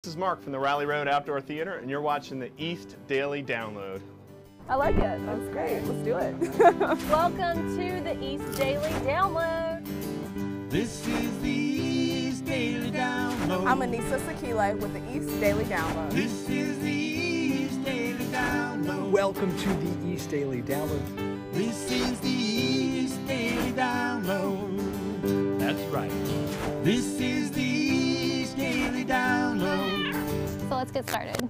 This is Mark from the Raleigh Road Outdoor Theater, and you're watching the East Daily Download. I like it. That's great. Let's do it. Welcome to the East Daily Download. This is the East Daily Download. I'm Anissa Sakile with the East Daily Download. This is the East Daily Download. Welcome to the East Daily Download. This is the East Daily Download. That's right. This is the East Daily Download. So let's get started.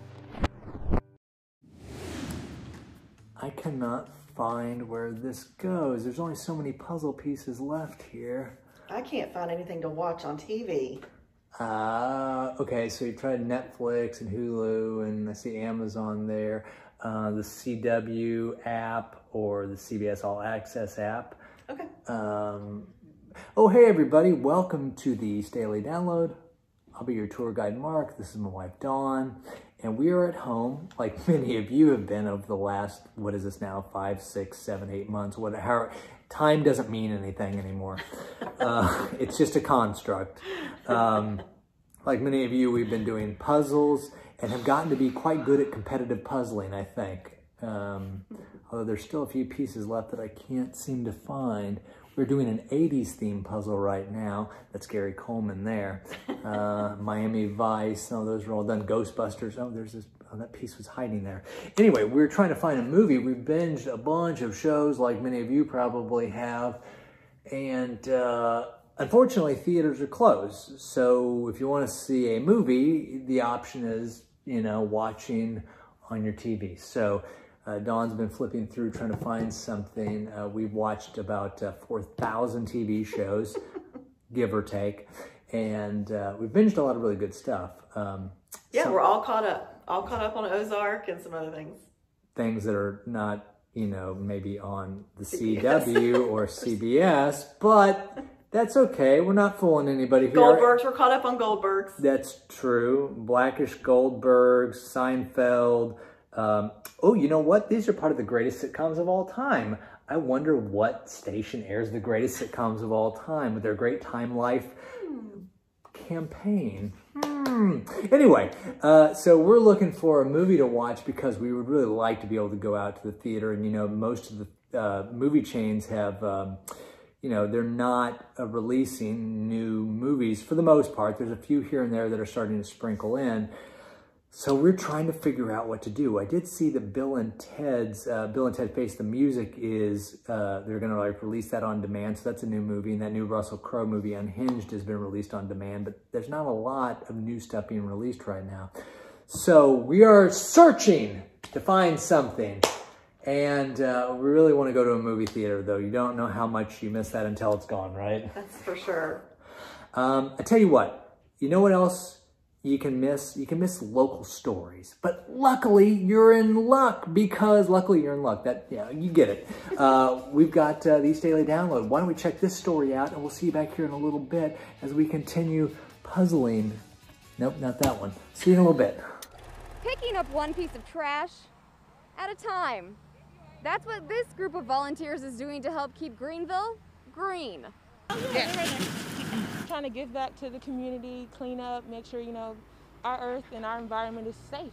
I cannot find where this goes. There's only so many puzzle pieces left here. I can't find anything to watch on TV. Okay, so you tried Netflix and Hulu, and I see Amazon there. The CW app or the CBS All Access app. Okay. Oh, hey everybody, welcome to the East Daily Download. I'll be your tour guide, Mark. This is my wife, Dawn. And we are at home, like many of you have been over the last, what is this now, 5, 6, 7, 8 months, whatever. Time doesn't mean anything anymore. It's just a construct. Like many of you, we've been doing puzzles and have gotten to be quite good at competitive puzzling, I think. Although there's still a few pieces left that I can't seem to find. We're doing an 80s theme puzzle right now. That's Gary Coleman there. Miami Vice, oh, those are all done. Ghostbusters, oh, there's this, oh, that piece was hiding there. Anyway, we're trying to find a movie. We binged a bunch of shows like many of you probably have. And unfortunately, theaters are closed. So if you want to see a movie, the option is, you know, watching on your TV. So Dawn's been flipping through trying to find something. We've watched about 4,000 TV shows, give or take, and we've binged a lot of really good stuff. Yeah, we're all caught up. All caught up on Ozark and some other things. Things that are not, you know, maybe on the CW or CBS, but that's okay. We're not fooling anybody here. Goldbergs, we're caught up on Goldbergs. That's true. Blackish Goldbergs, Seinfeld. Oh, you know what? These are part of the greatest sitcoms of all time. I wonder what station airs the greatest sitcoms of all time with their great Time Life campaign. Anyway, so we're looking for a movie to watch because we would really like to be able to go out to the theater. And, you know, most of the movie chains have, you know, they're not releasing new movies for the most part. There's a few here and there that are starting to sprinkle in. So we're trying to figure out what to do. I did see that Bill and Ted Face the Music is, they're gonna like release that on demand. So that's a new movie, and that new Russell Crowe movie Unhinged has been released on demand, but there's not a lot of new stuff being released right now. So we are searching to find something. And we really wanna go to a movie theater though. You don't know how much you miss that until it's gone, right? That's for sure. I tell you what, you know what else you can miss local stories, but luckily you're in luck because luckily you're in luck. That, yeah, you get it. We've got the East Daily Download. Why don't we check this story out, and we'll see you back here in a little bit as we continue puzzling. Nope, not that one. See you in a little bit. Picking up one piece of trash at a time. That's what this group of volunteers is doing to help keep Greenville green. Trying to give back to the community, clean up, make sure, you know, our earth and our environment is safe.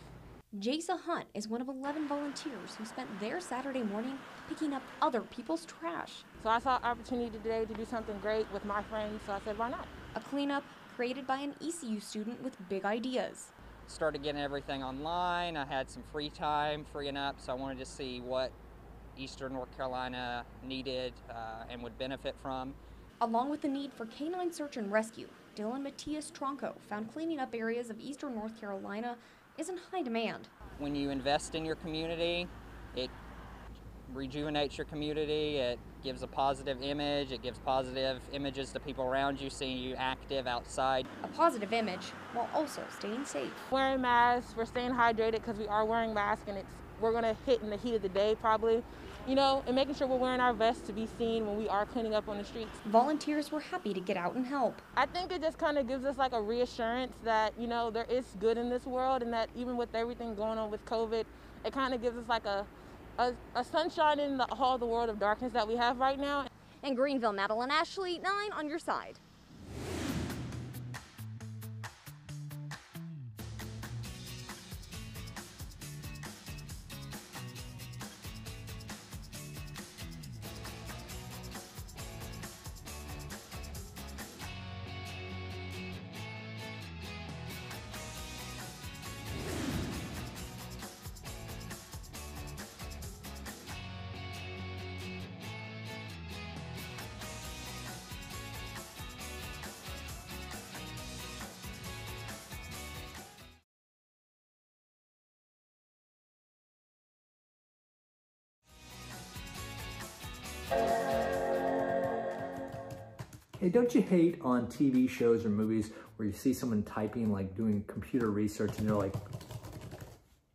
Jasa Hunt is one of 11 volunteers who spent their Saturday morning picking up other people's trash. So I saw an opportunity today to do something great with my friends, so I said, why not? A cleanup created by an ECU student with big ideas. Started getting everything online. I had some free time freeing up, so I wanted to see what Eastern North Carolina needed and would benefit from. Along with the need for canine search and rescue, Dylan Matias Tronco found cleaning up areas of eastern North Carolina is in high demand. When you invest in your community, it rejuvenates your community, it gives a positive image, it gives positive images to people around you, seeing you active outside. A positive image while also staying safe. Wearing masks, we're staying hydrated because we are wearing masks, and we're gonna hit in the heat of the day probably. You know, and making sure we're wearing our vests to be seen when we are cleaning up on the streets. Volunteers were happy to get out and help. I think it just kind of gives us like a reassurance that, you know, there is good in this world, and that even with everything going on with COVID, it kind of gives us like a sunshine in all the world of darkness that we have right now. In Greenville, Madeline Ashley, 9 on your side. Hey, don't you hate on TV shows or movies where you see someone typing, like doing computer research, and they're like,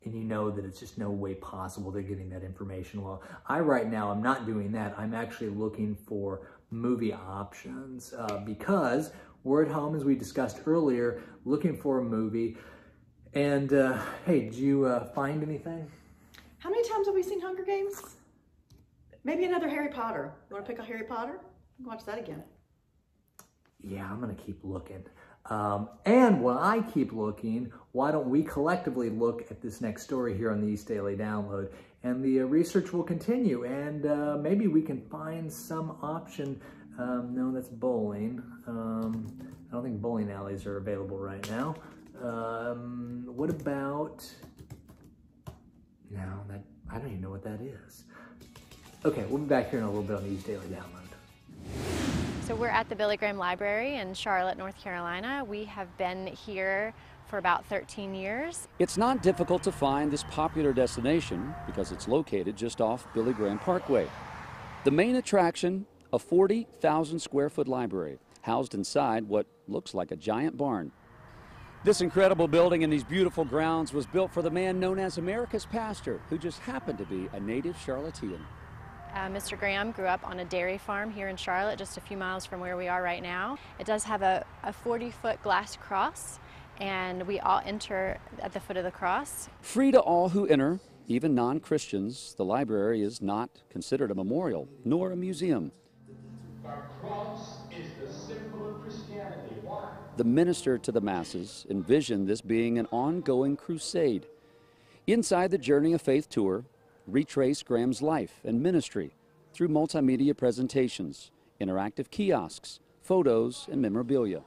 and you know that it's just no way possible they're getting that information? Well, right now, I'm not doing that. I'm actually looking for movie options because we're at home, as we discussed earlier, looking for a movie. And hey, did you find anything? How many times have we seen Hunger Games? Maybe another Harry Potter. You want to pick a Harry Potter? Watch that again. Yeah, I'm gonna keep looking. And while I keep looking, why don't we collectively look at this next story here on the East Daily Download? And the research will continue, and maybe we can find some option. No, that's bowling. I don't think bowling alleys are available right now. What about, no, I don't even know what that is. Okay, we'll be back here in a little bit on the East Daily Download. So we're at the Billy Graham Library in Charlotte, North Carolina. We have been here for about 13 years. It's not difficult to find this popular destination because it's located just off Billy Graham Parkway. The main attraction, a 40,000 square foot library housed inside what looks like a giant barn. This incredible building in these beautiful grounds was built for the man known as America's pastor, who just happened to be a native Charlottean. Mr. Graham grew up on a dairy farm here in Charlotte, just a few miles from where we are right now. It does have a 40-foot glass cross, and we all enter at the foot of the cross. Free to all who enter, even non-Christians, the library is not considered a memorial, nor a museum. Our cross is the symbol of Christianity. Why? The minister to the masses envisioned this being an ongoing crusade. Inside the Journey of Faith tour, retrace Graham's life and ministry through multimedia presentations, interactive kiosks, photos, and memorabilia.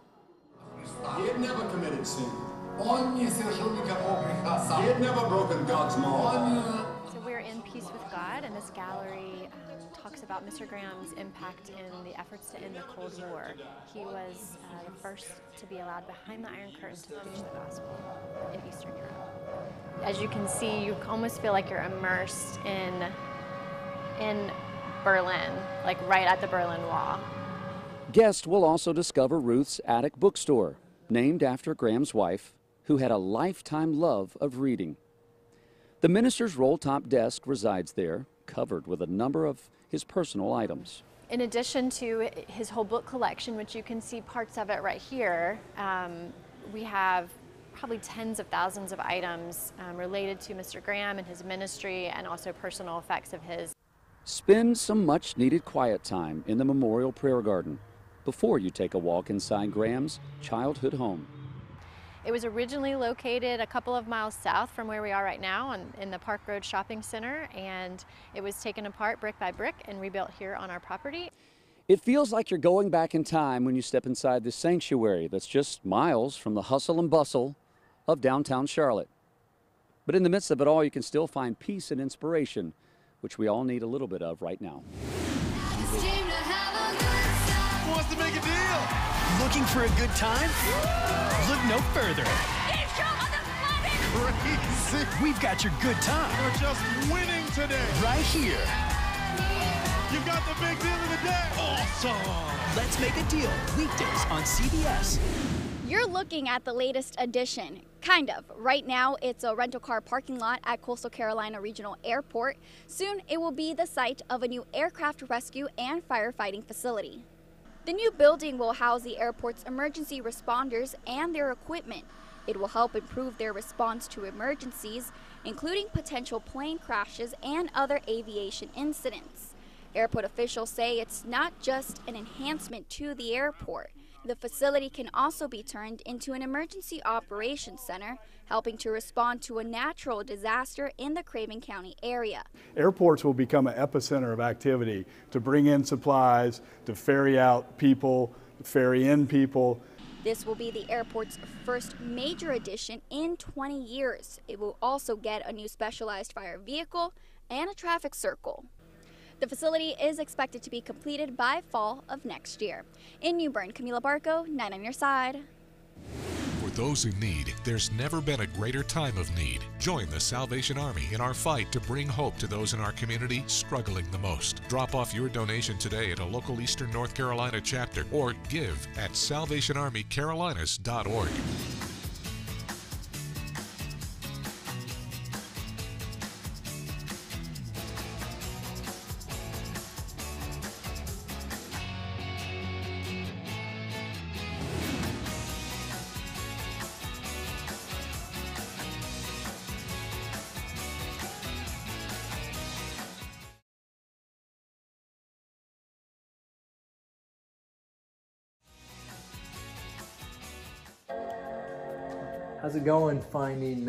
He had never committed sin. He had never broken God's law. So we're in Peace with God, and this gallery talks about Mr. Graham's impact in the efforts to end the Cold War. He was the first to be allowed behind the Iron Curtain to preach the gospel in Eastern Europe. As you can see, you almost feel like you're immersed in Berlin, like right at the Berlin Wall. Guests will also discover Ruth's Attic Bookstore, named after Graham's wife, who had a lifetime love of reading. The minister's roll-top desk resides there, covered with a number of his personal items. In addition to his whole book collection, which you can see parts of it right here, we have probably tens of thousands of items related to Mr. Graham and his ministry, and also personal effects of his. Spend some much-needed quiet time in the Memorial Prayer Garden before you take a walk inside Graham's childhood home. It was originally located a couple of miles south from where we are right now in the Park Road Shopping Center, and it was taken apart brick by brick and rebuilt here on our property. It feels like you're going back in time when you step inside this sanctuary that's just miles from the hustle and bustle of downtown Charlotte. But in the midst of it all, you can still find peace and inspiration, which we all need a little bit of right now. Who wants to make a deal? Looking for a good time? Look no further. Crazy. We've got your good time. We're just winning today. Right here. You got the big deal of the day. Awesome. Let's make a deal. Weekdays on CBS. You're looking at the latest edition. Kind of. Right now, it's a rental car parking lot at Coastal Carolina Regional Airport. Soon, it will be the site of a new aircraft rescue and firefighting facility. The new building will house the airport's emergency responders and their equipment. It will help improve their response to emergencies, including potential plane crashes and other aviation incidents. Airport officials say it's not just an enhancement to the airport. The facility can also be turned into an emergency operations center, helping to respond to a natural disaster in the Craven County area. Airports will become an epicenter of activity to bring in supplies, to ferry out people, ferry in people. This will be the airport's first major addition in 20 years. It will also get a new specialized fire vehicle and a traffic circle. The facility is expected to be completed by fall of next year. In New Bern, Camila Barco, 9 on your side. For those in need, there's never been a greater time of need. Join the Salvation Army in our fight to bring hope to those in our community struggling the most. Drop off your donation today at a local Eastern North Carolina chapter or give at salvationarmycarolinas.org. How's it going finding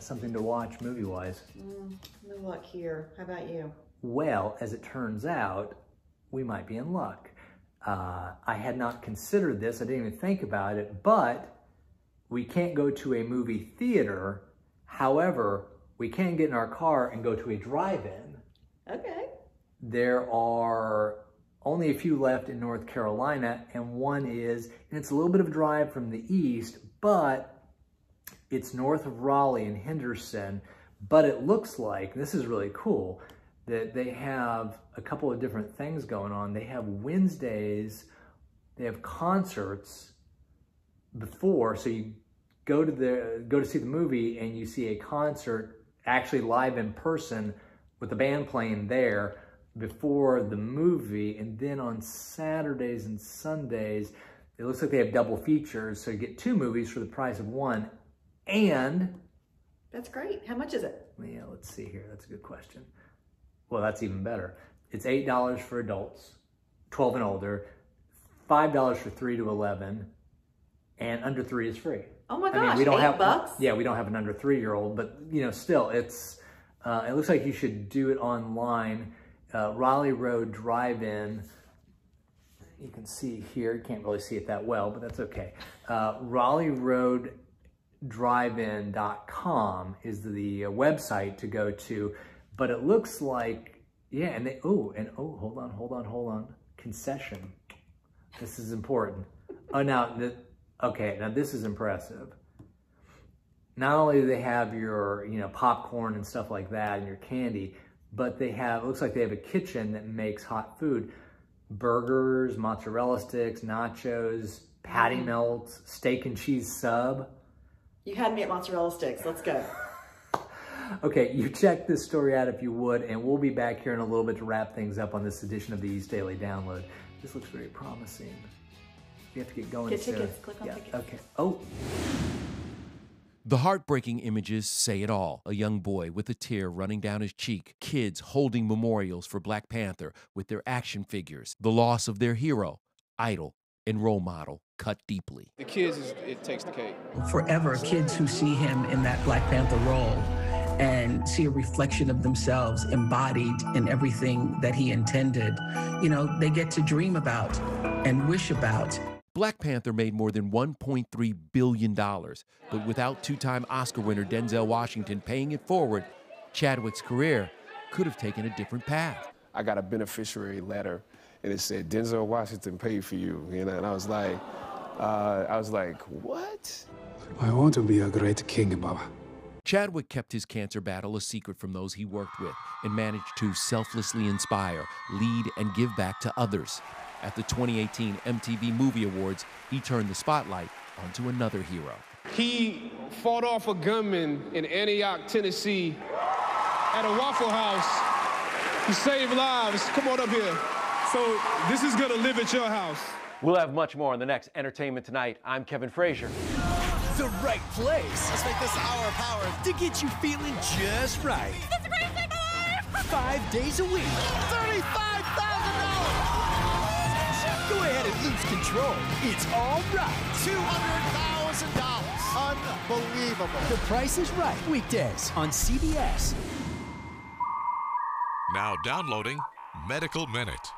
something to watch movie-wise? No luck here. How about you? Well, as it turns out, we might be in luck. I had not considered this. I didn't even think about it, but we can't go to a movie theater. However, we can get in our car and go to a drive-in. Okay. There are only a few left in North Carolina, and one is, and it's a little bit of a drive from the east, but it's north of Raleigh and Henderson, but it looks like, this is really cool, that they have a couple of different things going on. They have Wednesdays, they have concerts before, so you go to see the movie and you see a concert actually live in person with the band playing there before the movie, and then on Saturdays and Sundays, it looks like they have double features, so you get two movies for the price of one. And that's great. How much is it? Yeah, let's see here. That's a good question. Well, that's even better. It's $8 for adults, 12 and older, $5 for 3 to 11, and under 3 is free. Oh my gosh, we don't have $8? Yeah, we don't have an under 3-year-old, but you know, still, it's. It looks like you should do it online. Raleigh Road Drive-In. You can see here. You can't really see it that well, but that's okay. Raleigh Road DriveIn.com is the website to go to, but it looks like, yeah, and they, hold on, concession. This is important. Oh, now this is impressive. Not only do they have your, popcorn and stuff like that and your candy, but they have, it looks like they have a kitchen that makes hot food. Burgers, mozzarella sticks, nachos, patty melts, steak and cheese sub. You had me at mozzarella sticks. Let's go. Okay, you check this story out if you would, and we'll be back here in a little bit to wrap things up on this edition of the East Daily Download. This looks very promising. We have to get going. Get tickets. Click on tickets. Okay. Oh. The heartbreaking images say it all. A young boy with a tear running down his cheek. Kids holding memorials for Black Panther with their action figures. The loss of their hero, idol, and role model cut deeply. The kids, it takes the cake. Forever, kids who see him in that Black Panther role and see a reflection of themselves embodied in everything that he intended, they get to dream about and wish about. Black Panther made more than $1.3 billion, but without two-time Oscar winner Denzel Washington paying it forward, Chadwick's career could have taken a different path. I got a beneficiary letter, and it said, Denzel Washington paid for you, and I was like, what? I want to be a great king, Baba. Chadwick kept his cancer battle a secret from those he worked with and managed to selflessly inspire, lead, and give back to others. At the 2018 MTV Movie Awards, he turned the spotlight onto another hero. He fought off a gunman in Antioch, Tennessee, at a Waffle House. He saved lives. Come on up here. So this is gonna live at your house. We'll have much more on the next Entertainment Tonight. I'm Kevin Frazier. The right place. Let's make this our power to get you feeling just right. It's the greatest thing alive! 5 days a week. $35,000! Go ahead and lose control. It's all right. $200,000. Unbelievable. The Price is Right. Weekdays on CBS. Now downloading Medical Minute.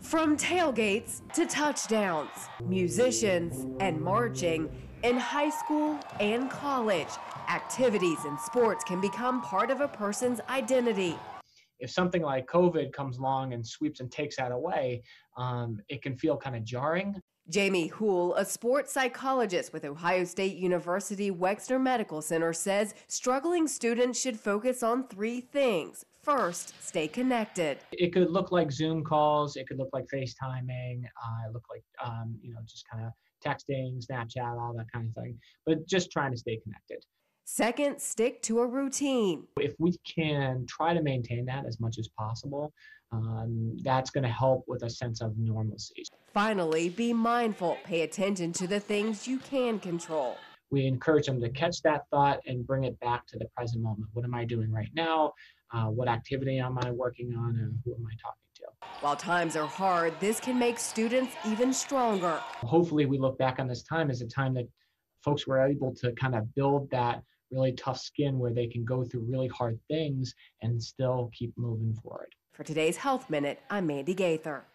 From tailgates to touchdowns, musicians and marching, in high school and college, activities and sports can become part of a person's identity. If something like COVID comes along and sweeps and takes that away, it can feel kind of jarring. Jamie Houle, a sports psychologist with Ohio State University Wexner Medical Center, says struggling students should focus on 3 things. First, stay connected. It could look like Zoom calls. It could look like FaceTiming. It look like, just kind of texting, Snapchat, all that kind of thing. But just trying to stay connected. Second, stick to a routine. If we can try to maintain that as much as possible, that's going to help with a sense of normalcy. Finally, be mindful. Pay attention to the things you can control. We encourage them to catch that thought and bring it back to the present moment. What am I doing right now? What activity am I working on? And who am I talking to? While times are hard, this can make students even stronger. Hopefully we look back on this time as a time that folks were able to kind of build that really tough skin where they can go through really hard things and still keep moving forward. For today's Health Minute, I'm Mandy Gaither.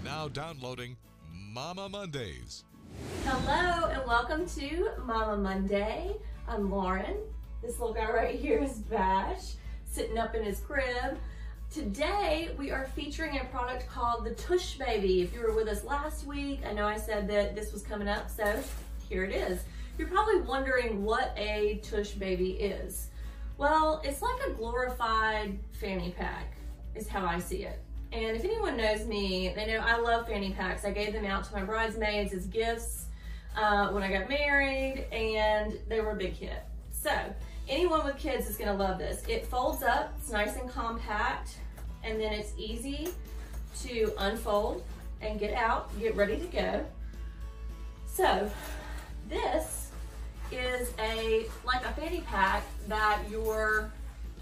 Now downloading Mama Mondays. Hello and welcome to Mama Monday. I'm Lauren. This little guy right here is Bash, sitting up in his crib. Today we are featuring a product called the Tush Baby. If you were with us last week, I know I said that this was coming up, so here it is. You're probably wondering what a Tush Baby is. Well, it's like a glorified fanny pack, is how I see it. And if anyone knows me, they know I love fanny packs. I gave them out to my bridesmaids as gifts when I got married, and they were a big hit. So anyone with kids is gonna love this. It folds up, it's nice and compact, and then it's easy to unfold and get out, get ready to go. So this is like a fanny pack that your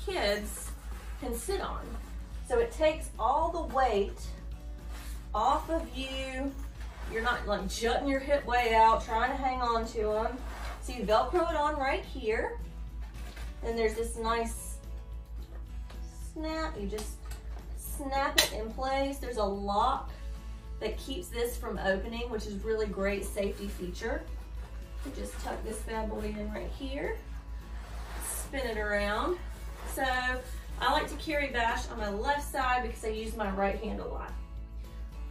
kids can sit on. So it takes all the weight off of you. You're not like jutting your hip way out, trying to hang on to them. So you Velcro it on right here. Then there's this nice snap. You just snap it in place. There's a lock that keeps this from opening, which is really great safety feature. You just tuck this bad boy in right here. Spin it around. So I like to carry Bash on my left side because I use my right hand a lot.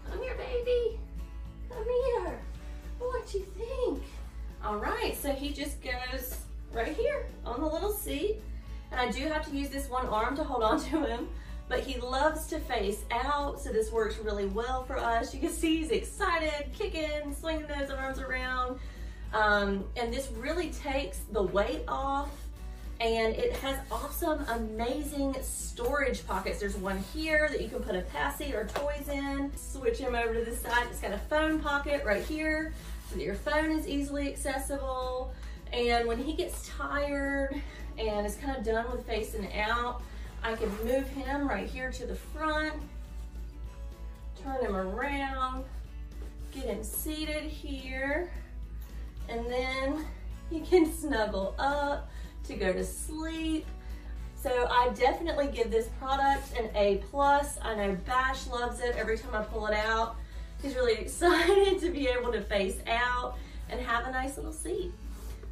Come here, baby. Come here. What you think? All right, so he just goes right here on the little seat. And I do have to use this one arm to hold on to him, but he loves to face out, so this works really well for us. You can see he's excited, kicking, swinging those arms around. And this really takes the weight off. And it has awesome, amazing storage pockets. There's one here that you can put a passy or toys in. Switch him over to this side. It's got a phone pocket right here so that your phone is easily accessible. And when he gets tired and is kind of done with facing out, I can move him right here to the front, turn him around, get him seated here, and then he can snuggle up to go to sleep. So I definitely give this product an A+. I know Bash loves it. Every time I pull it out, he's really excited to be able to face out and have a nice little seat.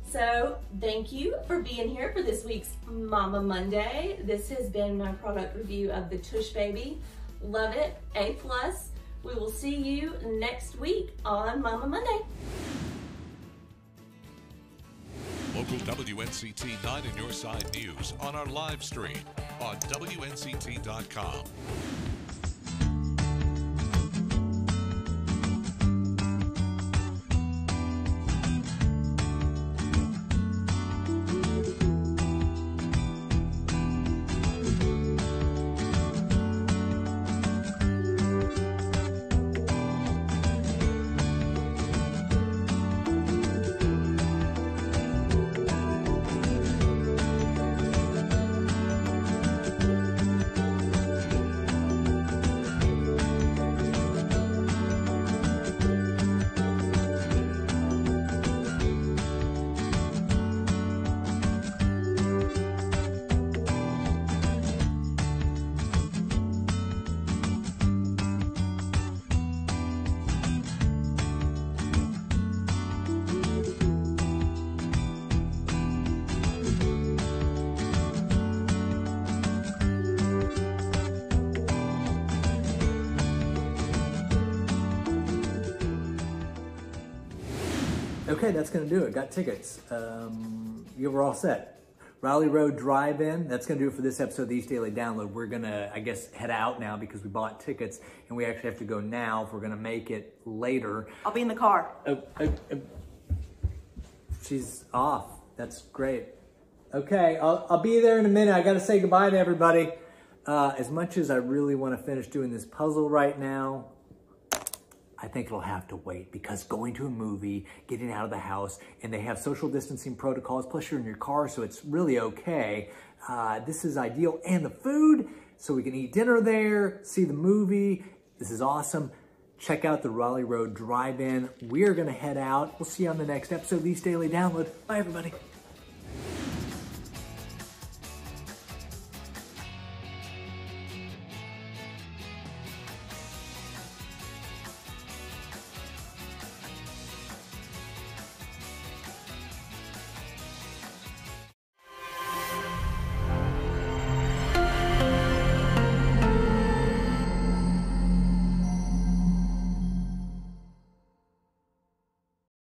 So thank you for being here for this week's Mama Monday. This has been my product review of the Tush Baby. Love it, A+. We will see you next week on Mama Monday. Local WNCT 9 in your side news on our live stream on WNCT.com. Okay, that's going to do it. Got tickets. You were all set. Raleigh Road Drive-In. That's going to do it for this episode of the East Daily Download. We're going to, I guess, head out now because we bought tickets, and we actually have to go now if we're going to make it later. I'll be in the car. She's off. That's great. Okay, I'll be there in a minute. I got to say goodbye to everybody. As much as I really want to finish doing this puzzle right now, I think it'll have to wait because going to a movie, getting out of the house, and they have social distancing protocols, plus you're in your car, so it's really okay. This is ideal. And the food, so we can eat dinner there, see the movie. This is awesome. Check out the Raleigh Road Drive-In. We're going to head out. We'll see you on the next episode of the East Daily Download. Bye, everybody.